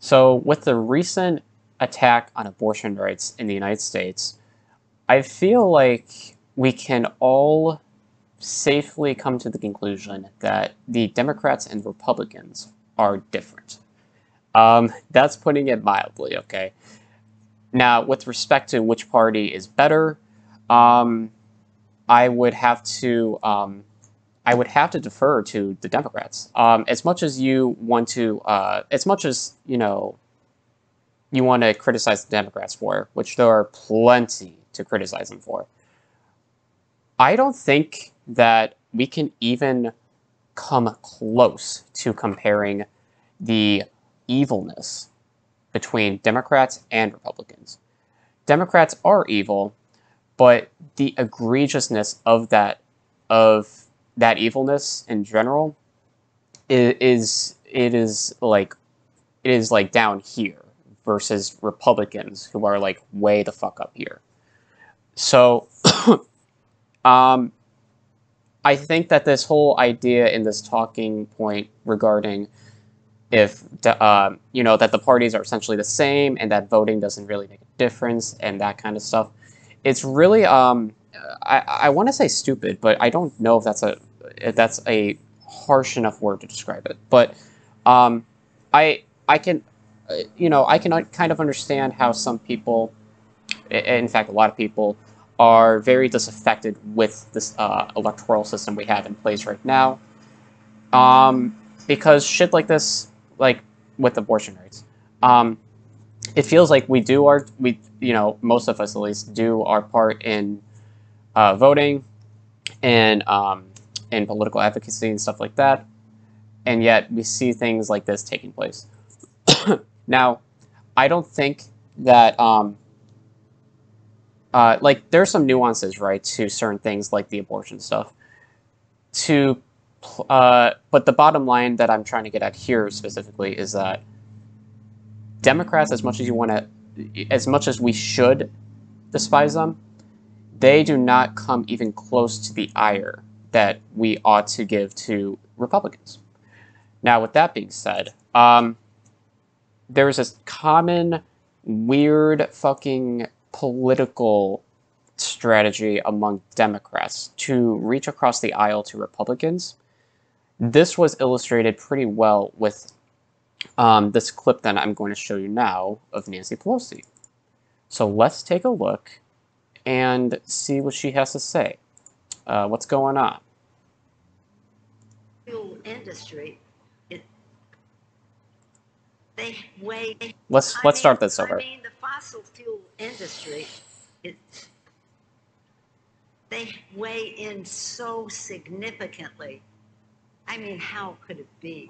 So, with the recent attack on abortion rights in the United States, I feel like we can all safely come to the conclusion that the Democrats and Republicans are different. That's putting it mildly, okay? Now, with respect to which party is better, um, I would have to I would have to defer to the Democrats. As much as you want to, as much as you want to criticize the Democrats for, which there are plenty to criticize them for. I don't think that we can even come close to comparing the evilness between Democrats and Republicans. Democrats are evil, but the egregiousness of that evilness in general is like down here versus Republicans who are like way the fuck up here. So um, I think that this whole idea in this talking point regarding if that the parties are essentially the same and that voting doesn't really make a difference and that kind of stuff, it's really I want to say stupid, but I don't know if that's a harsh enough word to describe it. But um, I can I can kind of understand how some people, in fact, a lot of people, are very disaffected with this electoral system we have in place right now. Because shit like this, like with abortion rights, um, it feels like most of us at least do our part in voting and in political advocacy and stuff like that, and yet we see things like this taking place. Now, I don't think that like there's some nuances, right, to certain things like the abortion stuff. To but the bottom line that I'm trying to get at here specifically is that Democrats, as much as we should despise them, they do not come even close to the ire that we ought to give to Republicans. Now, with that being said, there's this common weird fucking political strategy among Democrats to reach across the aisle to Republicans. This was illustrated pretty well with this clip that I'm going to show you now of Nancy Pelosi. So let's take a look and see what she has to say. What's going on? Industry, let's start this over. I mean, the fossil fuel industry, they weigh in so significantly. I mean, how could it be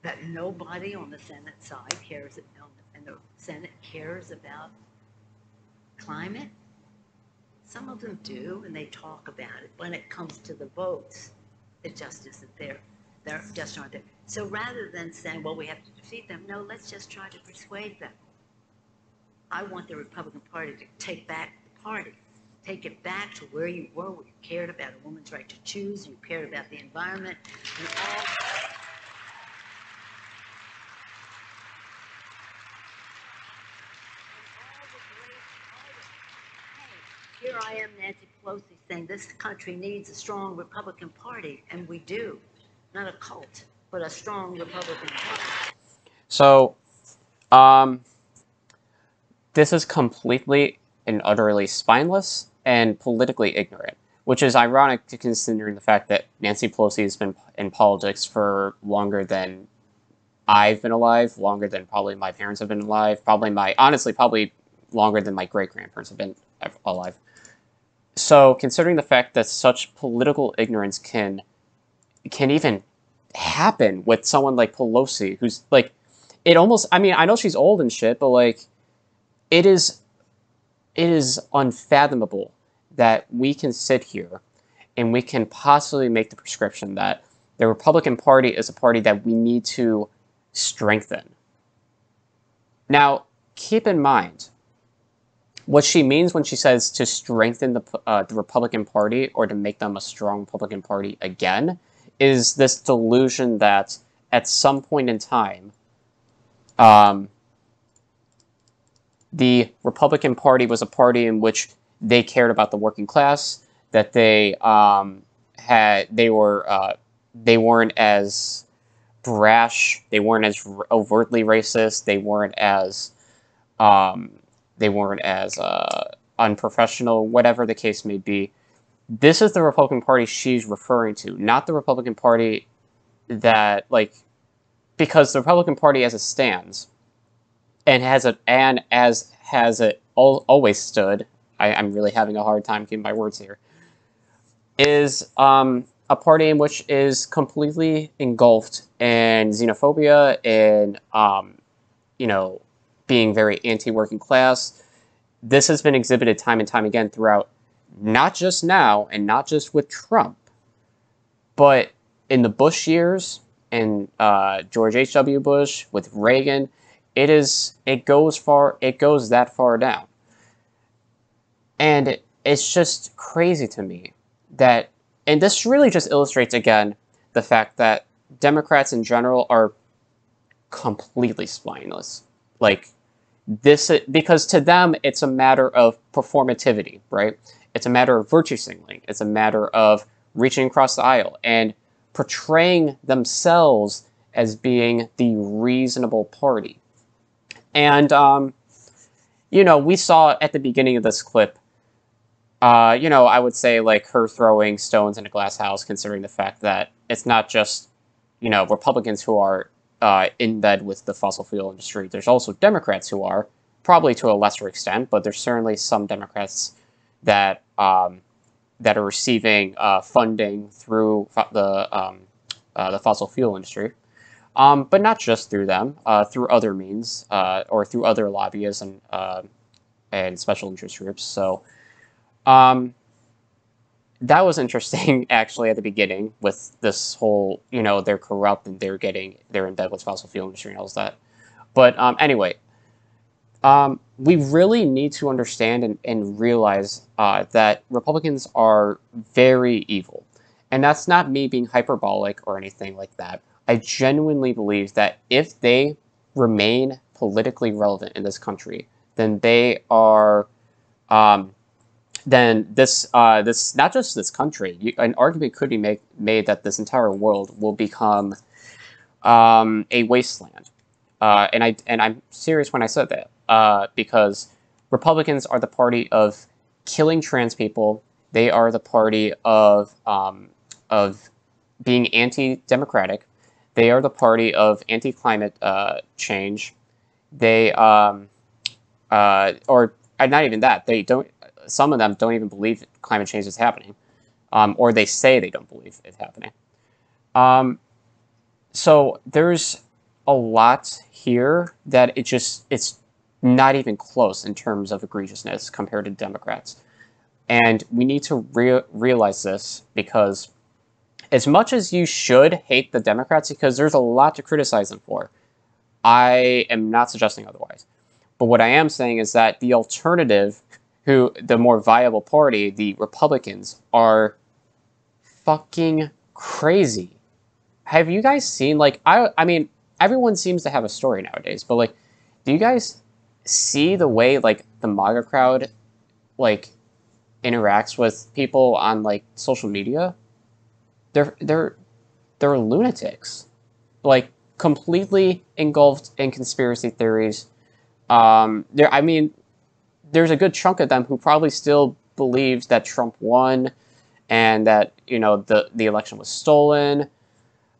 that nobody on the Senate side cares, and the Senate cares about climate? Some of them do, and they talk about it. When it comes to the votes, it just isn't there. They're just aren't there. So rather than saying, well, we have to defeat them, no, let's just try to persuade them. I want the Republican Party to take back the party. Take it back to where you were, where you cared about a woman's right to choose, you cared about the environment, and all. Here I am, Nancy Pelosi, saying this country needs a strong Republican Party, and we do. Not a cult, but a strong Republican Party. So, this is completely and utterly spineless and politically ignorant, which is ironic to considering the fact that Nancy Pelosi has been in politics for longer than I've been alive, longer than probably my parents have been alive, probably longer than my great-grandparents have been alive. So, considering the fact that such political ignorance can even happen with someone like Pelosi, who's like, it almost, I mean, I know she's old and shit, but like, it is unfathomable that we can sit here and we can possibly make the prescription that the Republican Party is a party that we need to strengthen. Now, keep in mind, what she means when she says to strengthen the Republican Party or to make them a strong Republican Party again is this delusion that at some point in time, Um, the Republican Party was a party in which they cared about the working class, that they weren't as brash, they weren't as overtly racist, um, they weren't as unprofessional, whatever the case may be. This is the Republican Party she's referring to, not the Republican Party that, like, because the Republican Party as it stands and has it always stood. I'm really having a hard time keeping my words here. Is a party in which is completely engulfed in xenophobia and being very anti-working class. This has been exhibited time and time again throughout, not just now and not just with Trump, but in the Bush years and George H.W. Bush with Reagan. It goes that far down. And it's just crazy to me that, and this really just illustrates again the fact that Democrats in general are completely spineless. Like this, because to them it's a matter of performativity, right? It's a matter of virtue signaling. It's a matter of reaching across the aisle and portraying themselves as being the reasonable party. And we saw at the beginning of this clip, I would say like her throwing stones in a glass house, considering the fact that it's not just, Republicans who are in bed with the fossil fuel industry. There's also Democrats who are, probably to a lesser extent, but there's certainly some Democrats that are receiving funding through the fossil fuel industry. But not just through them, through other means, or through other lobbyists and special interest groups. So that was interesting, actually, at the beginning with this whole, they're corrupt and they're in bed with fossil fuel industry and all that. But anyway, we really need to understand and realize that Republicans are very evil. And that's not me being hyperbolic or anything like that. I genuinely believe that if they remain politically relevant in this country, then they are, then this not just this country. An argument could be made that this entire world will become a wasteland. And I'm serious when I said that, because Republicans are the party of killing trans people. They are the party of being anti-democratic. They are the party of anti-climate change. They or not even that. They don't. Some of them don't even believe climate change is happening, or they say they don't believe it's happening. So there's a lot here that it's not even close in terms of egregiousness compared to Democrats, and we need to realize this, because as much as you should hate the Democrats, because there's a lot to criticize them for, I am not suggesting otherwise. But what I am saying is that the alternative, the more viable party, the Republicans, are fucking crazy. Have you guys seen, like, I mean, everyone seems to have a story nowadays, but, like, do you guys see the way, like, the MAGA crowd, like, interacts with people on, like, social media? They're lunatics, like completely engulfed in conspiracy theories. I mean, there's a good chunk of them who probably still believes that Trump won and that the election was stolen.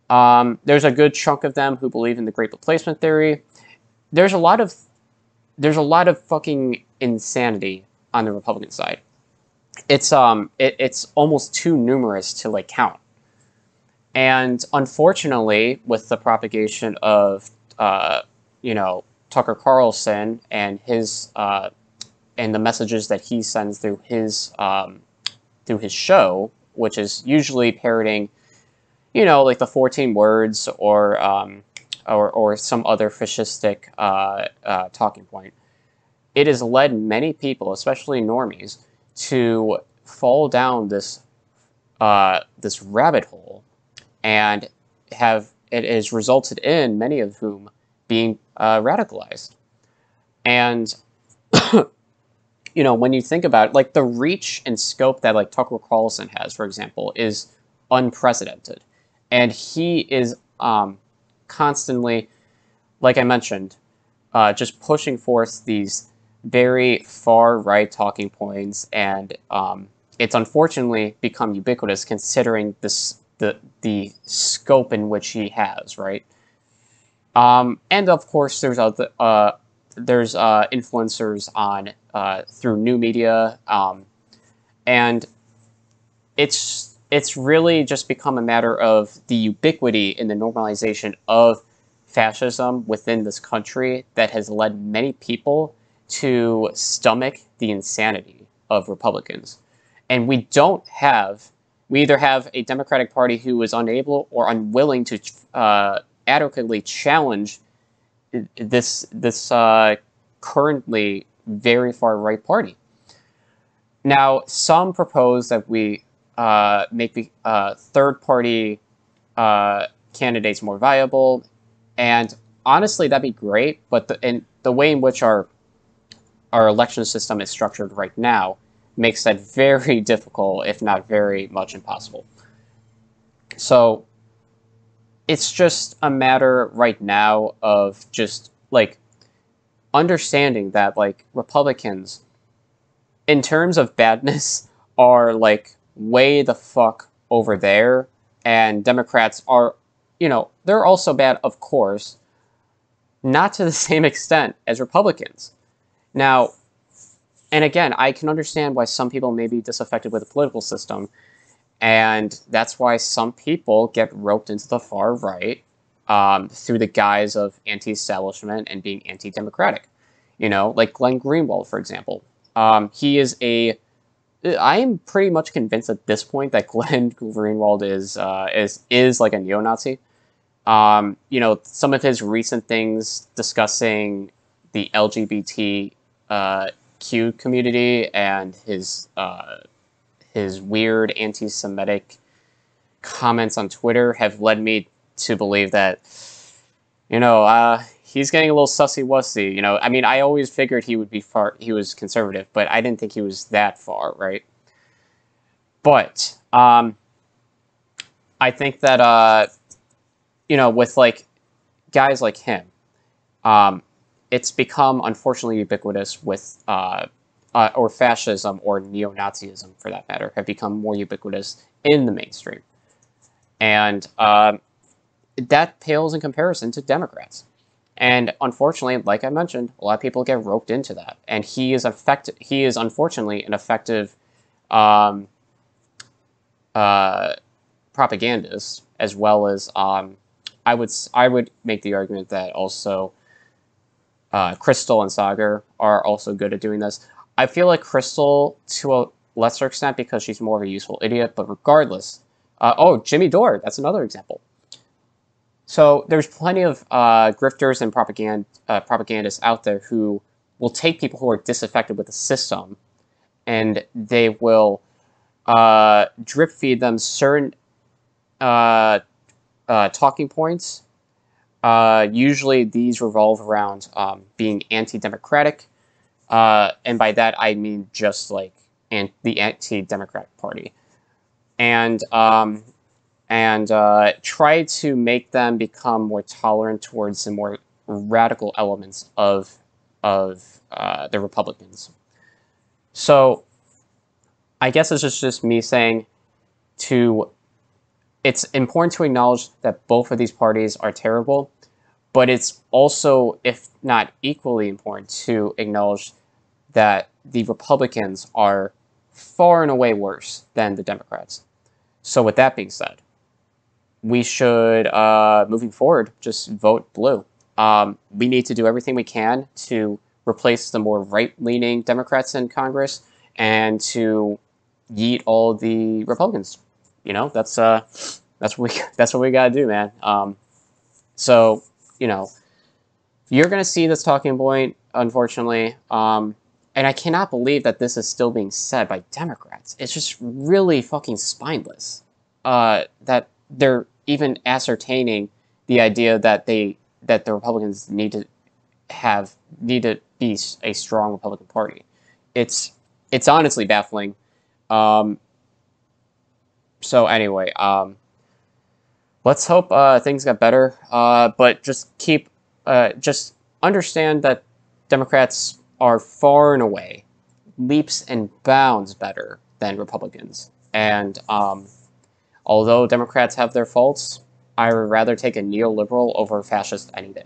There's a good chunk of them who believe in the Great Replacement theory. There's a lot of fucking insanity on the Republican side. It's almost too numerous to like count. And unfortunately, with the propagation of, Tucker Carlson and his and the messages that he sends through his show, which is usually parroting, like the 14 words or some other fascistic talking point, it has led many people, especially normies, to fall down this rabbit hole. And it has resulted in many of whom being radicalized. And when you think about it, like the reach and scope that like Tucker Carlson has, for example, is unprecedented, and he is constantly, like I mentioned, just pushing forth these very far right talking points, and it's unfortunately become ubiquitous considering the scope in which he has, right? And of course, there's influencers on through new media, and it's really just become a matter of the ubiquity and the normalization of fascism within this country that has led many people to stomach the insanity of Republicans. And we either have a Democratic Party who is unable or unwilling to adequately challenge this currently very far right party. Now, some propose that we make the third party candidates more viable, and honestly, that'd be great. But the way in which our election system is structured right now makes that very difficult, if not very much impossible. So it's just a matter right now of just like understanding that like Republicans, in terms of badness, are like way the fuck over there, and Democrats are, they're also bad, of course, not to the same extent as Republicans. Now, and again, I can understand why some people may be disaffected with the political system, and that's why some people get roped into the far right through the guise of anti-establishment and being anti-democratic. Like Glenn Greenwald, for example. He is I am pretty much convinced at this point that Glenn Greenwald is like a neo-Nazi. Some of his recent things discussing the LGBTQ community and his weird anti-Semitic comments on Twitter have led me to believe that, he's getting a little sussy-wussy. I mean, I always figured he was conservative, but I didn't think he was that far, right? But I think that, with like guys like him, it's become unfortunately ubiquitous with, or fascism or neo-Nazism for that matter, have become more ubiquitous in the mainstream. And that pales in comparison to Democrats. And unfortunately, like I mentioned, a lot of people get roped into that. And he is unfortunately an effective propagandist, as well as I would make the argument that also Crystal and Sagar are also good at doing this. I feel like Crystal to a lesser extent because she's more of a useful idiot, but regardless, Jimmy Dore, that's another example. So there's plenty of grifters and propagandists out there who will take people who are disaffected with the system, and they will drip feed them certain talking points. Usually these revolve around being anti-democratic, and by that I mean just like the anti-democratic party, and try to make them become more tolerant towards the more radical elements of the Republicans. So I guess it's just me saying it's important to acknowledge that both of these parties are terrible, but it's also, if not equally important, to acknowledge that the Republicans are far and away worse than the Democrats. So with that being said, we should, moving forward, just vote blue. We need to do everything we can to replace the more right-leaning Democrats in Congress and to yeet all the Republicans. That's what we gotta do, man. So you're gonna see this talking point, unfortunately, and I cannot believe that this is still being said by Democrats. It's just really fucking spineless. That they're even ascertaining the idea that the Republicans need to need to be a strong Republican Party. It's honestly baffling. Um, so anyway, let's hope things get better. But just understand that Democrats are far and away leaps and bounds better than Republicans. And although Democrats have their faults, I would rather take a neoliberal over a fascist any day.